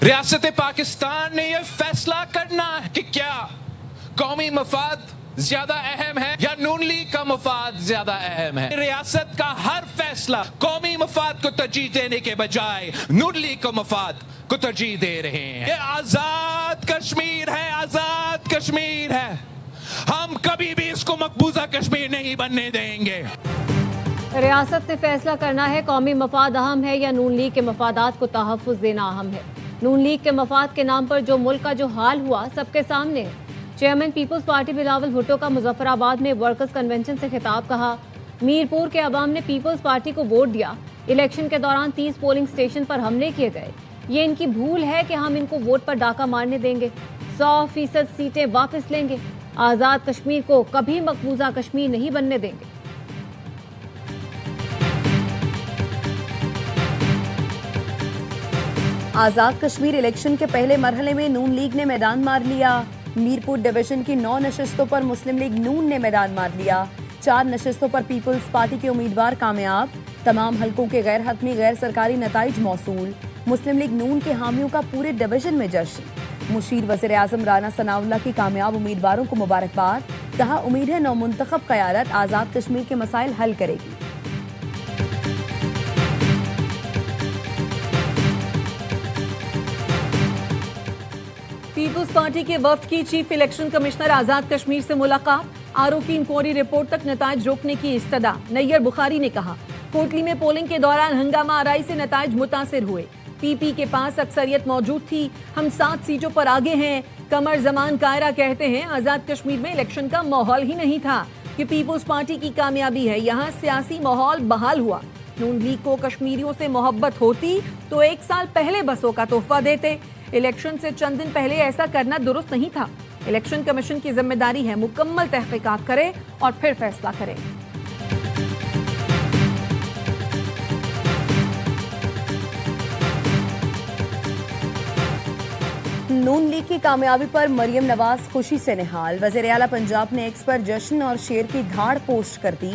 ریاست پاکستان نے یہ فیصلہ کرنا ہے کہ کیا قومی مفاد زیادہ اہم ہے یا نون لیگ کا مفاد زیادہ اہم ہے. ریاست کا ہر فیصلہ قومی مفاد کو ترجیح دینے کے بجائے نون لیگ کو مفاد کو ترجیح دے رہے ہیں. یہ آزاد کشمیر ہے, آزاد کشمیر ہے. ہم کبھی بھی اس کو مقبوضہ کشمیر نہیں بننے دیں گے. ریاست نے فیصلہ کرنا ہے قومی مفاد اہم ہے یا نون لیگ کے مفادات کو تحفظ دینا اہم ہے. نون لیگ کے مفاد کے نام پر جو ملک کا جو حال ہوا سب کے سامنے ہے. Chairman Peoples Party Bilawal Bhutto کا مظفر آباد میں ورکرز کنونشن سے خطاب. کہا میرپور کے عوام نے پیپلز پارٹی کو ووٹ دیا. الیکشن کے دوران 30 پولنگ اسٹیشن پر حملے کیے گئے. یہ ان کی بھول ہے کہ ہم ان کو ووٹ پر ڈاکہ مارنے دیں گے. 100% سیٹیں واپس لیں گے. آزاد کشمیر کو کبھی مقبوضہ کشمیر نہیں بننے دیں گے. آزاد کشمیر الیکشن کے پہلے مرحلے میں نون لیگ نے میدان مار لیا. میرپور ڈویژن کی 9 نشستوں پر مسلم لیگ نون نے میدان مار لیا. 4 نشستوں پر پیپلز پارٹی کے امیدوار کامیاب. تمام حلقوں کے غیر حتمی غیر سرکاری نتائج موصول. مسلم لیگ نون کے حامیوں کا پورے ڈویژن میں جشن. مشیر وزیر اعظم رانا ثناء اللہ کی کامیاب امیدواروں کو مبارکباد. کہا امید ہے نومنتخب قیادت آزاد کشمیر کے مسائل حل کرے گی. پیپلز پارٹی کے وفد کی chief election commissioner Azad Kashmir سے ملاقات. آر او کی انکوائری رپورٹ تک نتائج روکنے کی استدعا. نیر بخاری نے کہا کوٹلی میں پولنگ کے دوران ہنگامہ آرائی سے نتائج متاثر ہوئے. پی پی کے پاس اکثریت موجود تھی. ہم 7 سیٹوں پر آگے ہیں. قمر زمان کائرہ کہتے ہیں آزاد کشمیر میں الیکشن کا ماحول ہی نہیں تھا. کہ پیپلز پارٹی کی کامیابی ہے. یہاں سیاسی ماحول بحال ہوا. نون لیگ کو کشمیریوں سے محبت ہوتی تو 1 سال پہلے بسوں کا تحفہ دیتے. الیکشن سے چند دن پہلے ایسا کرنا درست نہیں تھا. الیکشن کمیشن کی ذمہ داری ہے مکمل تحقیقات کرے اور پھر فیصلہ کرے. نون لیگ کی کامیابی پر مریم نواز خوشی سے نہال. وزیر اعلیٰ پنجاب نے ایکس پر جشن اور شیر کی دھاڑ پوسٹ کر دی.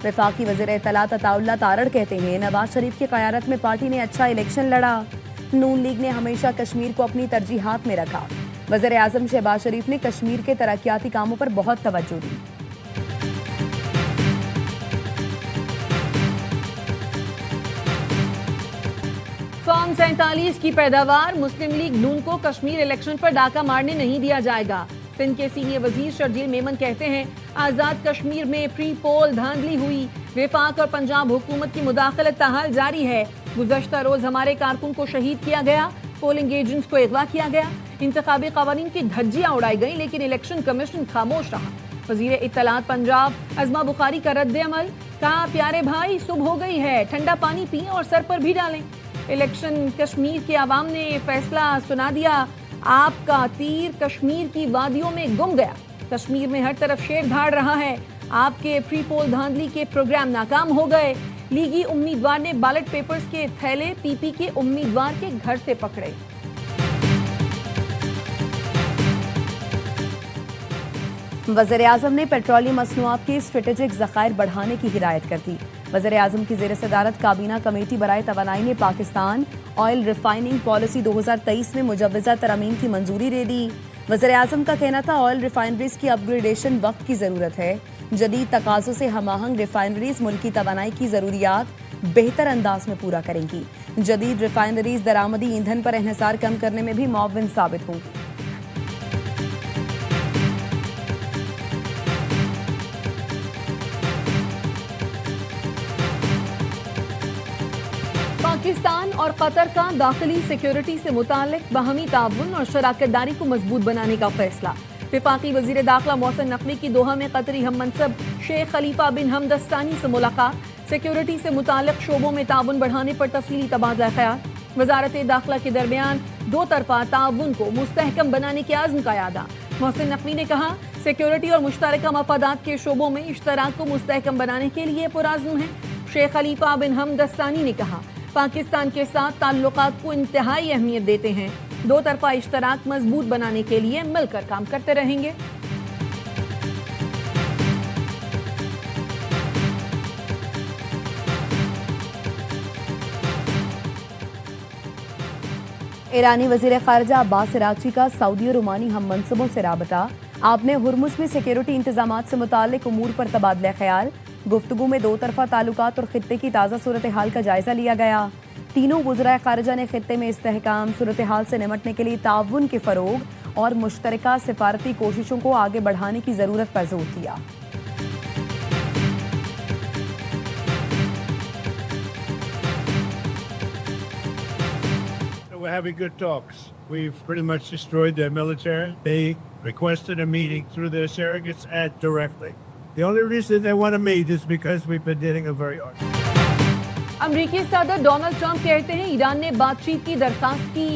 وفاقی وزیر اطلاعات عطا اللہ تارڑ کہتے ہیں نواز شریف کی قیادت میں پارٹی نے اچھا الیکشن لڑا. نون لیگ نے ہمیشہ کشمیر کو اپنی ترجیحات میں رکھا. وزیر اعظم شہباز شریف نے کشمیر کے ترقیاتی کاموں پر بہت توجہ دی. فارم 47 کی پیداوار. مسلم لیگ نون کو کشمیر الیکشن پر ڈاکہ مارنے نہیں دیا جائے گا. سندھ کے سینئر وزیر شرجیل میمن کہتے ہیں آزاد کشمیر میں پری پول دھاندلی ہوئی. وفاق اور پنجاب حکومت کی مداخلت تاحال جاری ہے. گزشتہ روز ہمارے کارکن کو شہید کیا گیا. پولنگ ایجنٹس کو اغوا کیا گیا. انتخابی قوانین کی دھجیاں اڑائی گئیں لیکن الیکشن کمیشن خاموش رہا. وزیر اطلاعات پنجاب عظما بخاری کا رد عمل. کہا پیارے بھائی صبح ہو گئی ہے, ٹھنڈا پانی پئیں اور سر پر بھی ڈالیں. الیکشن کشمیر کے عوام نے فیصلہ سنا دیا. آپ کا تیر کشمیر کی وادیوں میں گم گیا. کشمیر میں ہر طرف شیر دھاڑ رہا ہے. آپ کے پری پول دھاندلی کے پروگرام ناکام ہو گئے. لیگی امیدوار نے بیلٹ پیپرز کے تھیلے پی پی کے امیدوار کے گھر سے پکڑے. وزیر اعظم نے پیٹرولیم مصنوعات کے اسٹریٹجک ذخائر بڑھانے کی ہدایت کر دی. وزیر اعظم کی زیر صدارت کابینہ کمیٹی برائے توانائی نے پاکستان آئل ریفائننگ پالیسی 2023 میں مجوزہ ترامیم کی منظوری دے دی. وزیر اعظم کا کہنا تھا آئل ریفائنریز کی اپ گریڈیشن وقت کی ضرورت ہے. جدید تقاضوں سے ہم آہنگ ریفائنریز ملکی توانائی کی ضروریات بہتر انداز میں پورا کریں گی. جدید ریفائنریز درآمدی ایندھن پر انحصار کم کرنے میں بھی معاون ثابت ہوں گی. پاکستان اور قطر کا داخلی سیکیورٹی سے متعلق باہمی تعاون اور شراکت داری کو مضبوط بنانے کا فیصلہ. وفاقی وزیر داخلہ محسن نقوی کی دوحہ میں قطری ہم منصب شیخ خلیفہ بن حمد الثانی سے ملاقات. سیکیورٹی سے متعلق شعبوں میں تعاون بڑھانے پر تفصیلی تبادلہ خیال. وزارت داخلہ کے درمیان 2 طرفہ تعاون کو مستحکم بنانے کے عزم کا اعادہ. محسن نقوی نے کہا سیکیورٹی اور مشترکہ مفادات کے شعبوں میں اشتراک کو مستحکم بنانے کے لیے پرعزم ہیں. شیخ خلیفہ بن حمد الثانی نے کہا پاکستان کے ساتھ تعلقات کو انتہائی اہمیت دیتے ہیں. 2 طرفہ اشتراک مضبوط بنانے کے لیے مل کر کام کرتے رہیں گے. ایرانی وزیر خارجہ عباس عراقچی کا سعودی اور عمانی ہم منصبوں سے رابطہ. آپ نے ہرمز میں سیکیورٹی انتظامات سے متعلق امور پر تبادلہ خیال. گفتگو میں دو طرفہ تعلقات اور خطے کی تازہ صورتحال کا جائزہ لیا گیا. تینوں وزرائے خارجہ نے خطے میں استحکام، صورتحال سے نمٹنے کے لیے تعاون کے فروغ اور مشترکہ سفارتی کوششوں کو آگے بڑھانے کی ضرورت پر زور دیا. We're having good talks. We've pretty much destroyed their military. They requested a meeting through their surrogates and directly. The only reason they want to meet is because we've been dealing a very hard. امریکی صدر Donald Trump کہتے ہیں ایران نے بات چیت کی درخواست کی.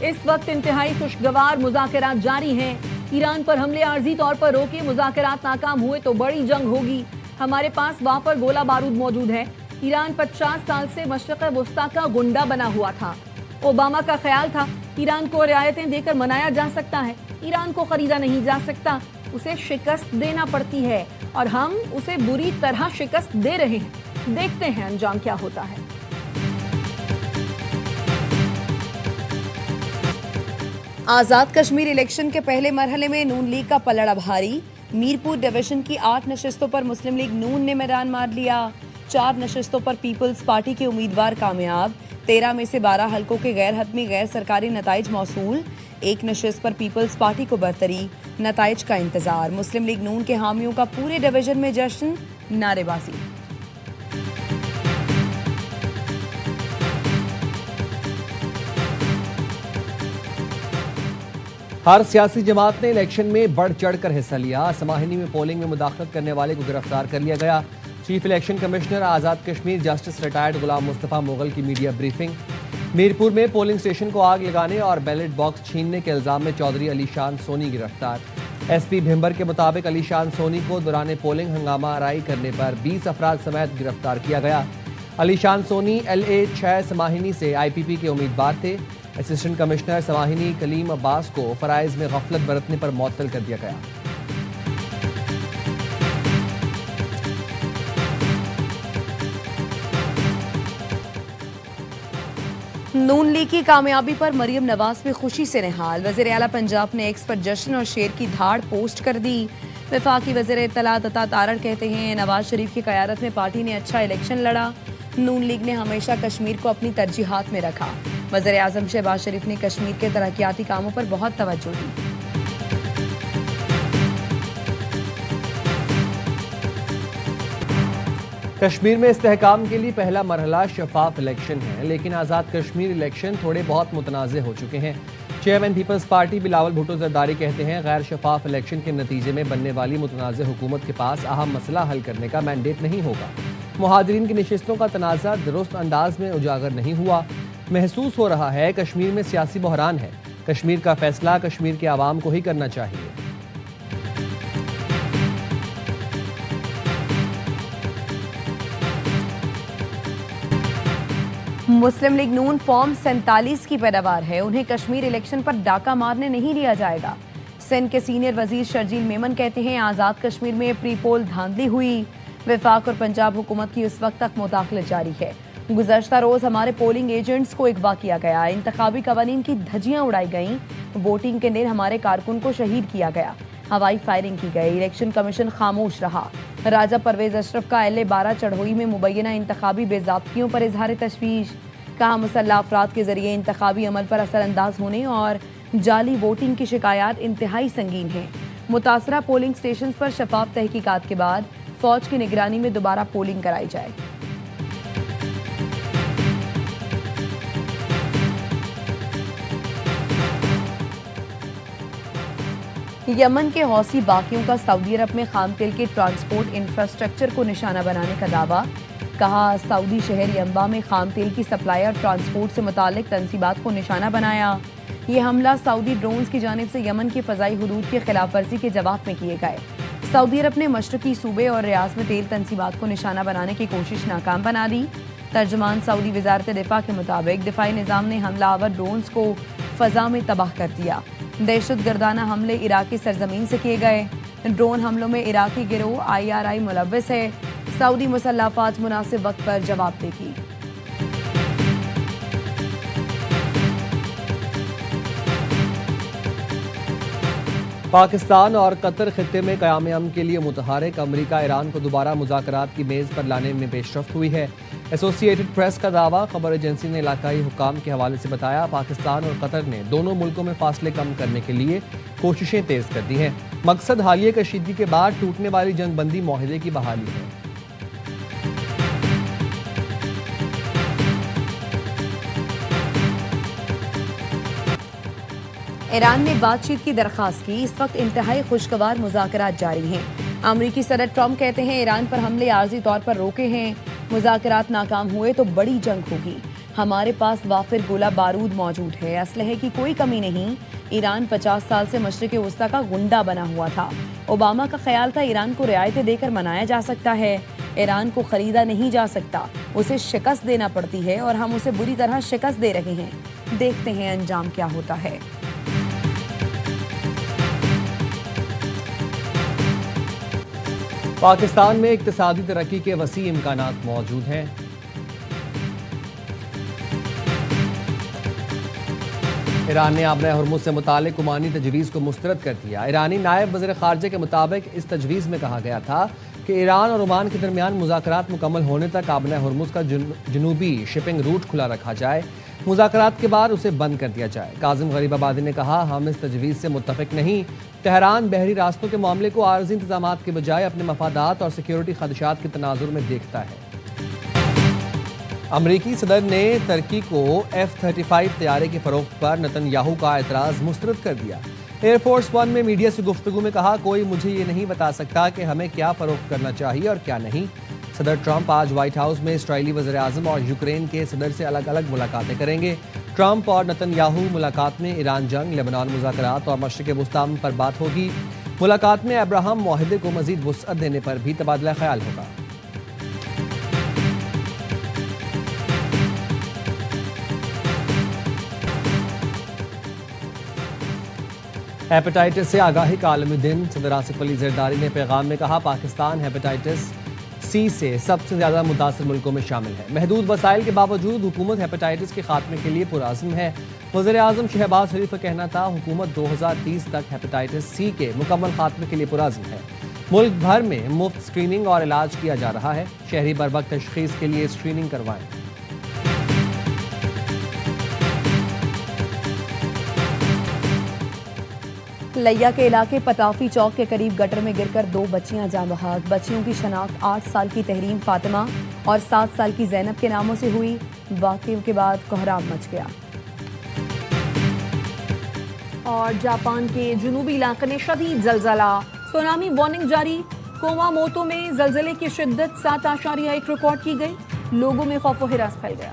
اس وقت انتہائی خوشگوار مذاکرات جاری ہیں. ایران پر حملے عارضی طور پر روکے، مذاکرات ناکام ہوئے تو بڑی جنگ ہوگی. ہمارے پاس وافر گولہ بارود موجود ہے. ایران 50 سال سے مشرق وسطیٰ کا گنڈا بنا ہوا تھا. اوباما کا خیال تھا ایران کو رعایتیں دے کر منایا جا سکتا ہے، ایران کو خریدا نہیں جا سکتا، اسے شکست دینا پڑتی ہے اور ہم اسے بری طرح شکست دے رہے ہیں. دیکھتے ہیں انجام کیا ہوتا ہے. آزاد کشمیر الیکشن کے پہلے مرحلے میں نون لیگ کا پلڑا بھاری. میرپور ڈویژن کی 8 نشستوں پر مسلم لیگ نون نے میدان مار لیا. 4 نشستوں پر پیپلز پارٹی کے امیدوار کامیاب. 13 میں سے 12 حلقوں کے غیر حتمی غیر سرکاری نتائج موصول. 1 نشست پر پیپلز پارٹی کو برتری. نتائج کا انتظار. مسلم لیگ نون کے حامیوں کا پورے ڈویژن میں جشن، نعرے بازی. ہر سیاسی جماعت نے الیکشن میں بڑھ چڑھ کر حصہ لیا. سماہنی میں پولنگ میں مداخلت کرنے والے کو گرفتار کر لیا گیا. Chief election commissioner Azad Kashmir justice retired Ghulam Mustafa Mughal کی میڈیا بریفنگ. میرپور میں پولنگ اسٹیشن کو آگ لگانے اور بیلٹ باکس چھیننے کے الزام میں چودھری علی شان سونی گرفتار. ایس پی بھمبر کے مطابق علی شان سونی کو دوران پولنگ ہنگامہ آرائی کرنے پر 20 افراد سمیت گرفتار کیا گیا. علی شان سونی LA6 سماہنی سے IPP کے امیدوار تھے. اسسٹنٹ کمشنر سماہنی کلیم عباس کو فرائض میں غفلت برتنے پر معطل کر دیا گیا. نون لیگ کی کامیابی پر مریم نواز بھی خوشی سے نہال. وزیر اعلیٰ پنجاب نے ایکس پر جشن اور شیر کی دھاڑ پوسٹ کر دی. وفاقی وزیر اطلاعات عطا تارڑ کہتے ہیں نواز شریف کی قیادت میں پارٹی نے اچھا الیکشن لڑا. نون لیگ نے ہمیشہ کشمیر کو اپنی ترجیحات میں رکھا. وزیر اعظم شہباز شریف نے کشمیر کے ترقیاتی کاموں پر بہت توجہ دی. کشمیر میں استحکام کے لیے پہلا مرحلہ شفاف الیکشن ہے، لیکن آزاد کشمیر الیکشن تھوڑے بہت متنازع ہو چکے ہیں. Chairman Peoples Party Bilawal Bhutto Zardari کہتے ہیں غیر شفاف الیکشن کے نتیجے میں بننے والی متنازع حکومت کے پاس اہم مسئلہ حل کرنے کا مینڈیٹ نہیں ہوگا. مہاجرین کی نشستوں کا تنازع درست انداز میں اجاگر نہیں ہوا. محسوس ہو رہا ہے کشمیر میں سیاسی بحران ہے. کشمیر کا فیصلہ کشمیر کے عوام کو ہی کرنا چاہیے. مسلم لیگ نون فارم 47 کی پیداوار ہے. انہیں کشمیر الیکشن پر ڈاکہ مارنے نہیں دیا جائے گا. سندھ کے سینئر وزیر شرجیل میمن کہتے ہیں آزاد کشمیر میں پری پول دھاندلی ہوئی. وفاق اور پنجاب حکومت کی اس وقت تک مداخلت جاری ہے. گزشتہ روز ہمارے پولنگ ایجنٹس کو اغوا کیا گیا. انتخابی قوانین کی دھجیاں اڑائی گئیں. ووٹنگ کے دن ہمارے کارکن کو شہید کیا گیا. ہوائی فائرنگ کی گئی. الیکشن کمیشن خاموش رہا. راجہ پرویز اشرف کا LA12 چڑھوئی میں مبینہ انتخابی بے ضابطگیوں پر اظہار تشویش. کہا مسلح افراد کے ذریعے انتخابی عمل پر اثر انداز ہونے اور جعلی ووٹنگ کی شکایات انتہائی سنگین ہیں. متاثرہ پولنگ اسٹیشنز پر شفاف تحقیقات کے بعد فوج کی نگرانی میں دوبارہ پولنگ کرائی جائے. یمن کے حوثی باغیوں کا سعودی عرب میں خام تیل کے ٹرانسپورٹ انفراسٹرکچر کو نشانہ بنانے کا دعویٰ. کہا سعودی شہر ینبع میں خام تیل کی سپلائی اور ٹرانسپورٹ سے متعلق تنصیبات کو نشانہ بنایا. یہ حملہ سعودی ڈرونز کی جانب سے یمن کی فضائی حدود کی خلاف ورزی کے جواب میں کیے گئے. سعودی عرب نے مشرقی صوبے اور ریاض میں تیل تنصیبات کو نشانہ بنانے کی کوشش ناکام بنا دی. ترجمان سعودی وزارت دفاع کے مطابق دفاعی نظام نے حملہ آور ڈرونز کو فضا میں تباہ کر دیا. دہشت گردانہ حملے عراقی سرزمین سے کیے گئے. ڈرون حملوں میں عراقی گروہ IRI ملوث ہے. سعودی مسلح افواج مناسب وقت پر جواب دے گی. پاکستان اور قطر خطے میں قیام امن کے لیے متحرک، امریکہ ایران کو دوبارہ مذاکرات کی میز پر لانے میں پیش رفت ہوئی ہے۔ ایسوسی ایٹڈ پریس کا دعویٰ خبر ایجنسی نے علاقائی حکام کے حوالے سے بتایا، پاکستان اور قطر نے دونوں ملکوں میں فاصلے کم کرنے کے لیے کوششیں تیز کر دی ہیں۔ مقصد حالیہ کشیدگی کے بعد ٹوٹنے والی جنگ بندی معاہدے کی بحالی ہے۔ ایران نے بات چیت کی درخواست کی، اس وقت انتہائی خوشگوار مذاکرات جاری ہیں۔ امریکی صدر ٹرمپ کہتے ہیں ایران پر حملے عارضی طور پر روکے ہیں، مذاکرات ناکام ہوئے تو بڑی جنگ ہوگی۔ ہمارے پاس وافر گولہ بارود موجود ہے، اسلحے کی کوئی کمی نہیں۔ ایران 50 سال سے مشرق وسطیٰ کا گنڈا بنا ہوا تھا۔ اوباما کا خیال تھا ایران کو رعایتیں دے کر منایا جا سکتا ہے۔ ایران کو خریدا نہیں جا سکتا، اسے شکست دینا پڑتی ہے اور ہم اسے بری طرح شکست دے رہے ہیں۔ دیکھتے ہیں انجام کیا ہوتا ہے۔ پاکستان میں اقتصادی ترقی کے وسیع امکانات موجود ہیں۔ ایران نے آبرہ ہرمز سے متعلق عمانی تجویز کو مسترد کر دیا۔ ایرانی نائب وزیر خارجہ کے مطابق اس تجویز میں کہا گیا تھا کہ ایران اور عمان کے درمیان مذاکرات مکمل ہونے تک آبرہ ہرمز کا جنوبی شپنگ روٹ کھلا رکھا جائے، مذاکرات کے بعد اسے بند کر دیا جائے۔ کاظم غریب آبادی نے کہا، ہم اس تجویز سے متفق نہیں۔ تہران بحری راستوں کے معاملے کو عارضی انتظامات کے بجائے اپنے مفادات اور سیکیورٹی خدشات کے تناظر میں دیکھتا ہے۔ امریکی صدر نے ترکی کو F-35 طیارے کی فروخت پر نتن یاہو کا اعتراض مسترد کر دیا۔ ایئر فورس ون میں میڈیا سے گفتگو میں کہا، کوئی مجھے یہ نہیں بتا سکتا کہ ہمیں کیا فروخت کرنا چاہیے اور کیا نہیں۔ صدر ٹرمپ آج وائٹ ہاؤس میں اسرائیلی وزیر اعظم اور یوکرین کے صدر سے الگ الگ ملاقاتیں کریں گے۔ ٹرمپ اور نتن یاہو ملاقات میں ایران جنگ، لبنان مذاکرات اور مشرق وسطیٰ پر بات ہوگی۔ ملاقات میں ابراہم معاہدے کو مزید وسعت دینے پر بھی تبادلہ خیال ہوگا۔ ہیپاٹائٹس سے آگاہی کا عالمی دن، صدر آصف علی زرداری نے پیغام میں کہا، پاکستان ہیپاٹائٹس سی سے سب سے زیادہ متاثر ملکوں میں شامل ہے۔ محدود وسائل کے باوجود حکومت ہیپاٹائٹس کے خاتمے کے لیے پرعزم ہے۔ وزیر اعظم شہباز شریف کا کہنا تھا، حکومت 2030 تک ہیپاٹائٹس سی کے مکمل خاتمے کے لیے پرعزم ہے۔ ملک بھر میں مفت اسکریننگ اور علاج کیا جا رہا ہے، شہری بروقت تشخیص کے لیے اسکریننگ کروائیں۔ لیا کے علاقے پتافی چوک کے قریب گٹر میں گر کر 2 بچیاں جاں بحق۔ بچیوں کی شناخت 8 سال کی تحریم فاطمہ اور 7 سال کی زینب کے ناموں سے ہوئی۔ واقعے کے بعد کوہرام مچ گیا۔ اور جاپان کے جنوبی علاقے میں شدید زلزلہ، سونامی وارننگ جاری۔ کوماموتو میں زلزلے کی شدت 7.1 ریکارڈ کی گئی، لوگوں میں خوف و ہراس پھیل گیا۔